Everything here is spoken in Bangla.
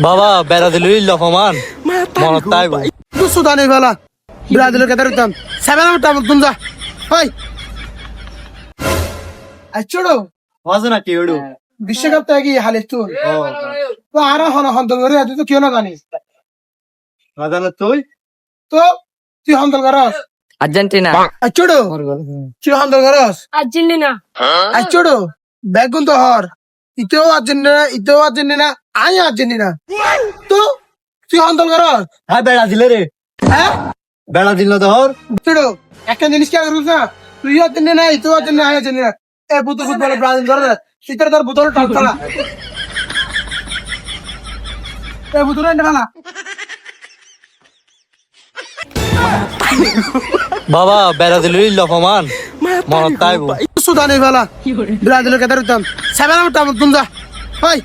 বাবা ব্রাজিল লফমান মনত তাই ভাই সুদানি বালা ব্রাজিলের কথা রইতাম সেভেন আউট তুমি যা হয় আচ্ছড়ো বাজে না কি ওড়ু বিশ্বকাপ তো কি হালে তুই তো আর হন হন ধরে তুই তো কেউ না জানিস বাজানো তুই তো তুই হন্দল করস আর্জেন্টিনা আচ্ছড়ো তুই হন্দল করস আর্জেন্টিনা আচ্ছড়ো বেগুন তো হর ইতেও আর্জেন্টিনা আমি আর্জেন্টিনা তো তুই হন্দল করস হ্যাঁ ব্রাজিল রে হ্যাঁ ব্রাজিল না ধর আচ্ছড়ো একটা জিনিস কি করছিস না তুই আর্জেন্টিনা ইতেও আর্জেন্টিনা আমি আর্জেন্টিনা এ বুতো ফুটবল ব্রাজিল ধরে শীতের তোর বুতল টক খেলা এ বুতল এনে খেলা বাবা ব্রাজিল লফমান মনত তাই সুদানি বালা ব্রাজিলের কথা রইতাম সেভেন আউট তুমি যা হয়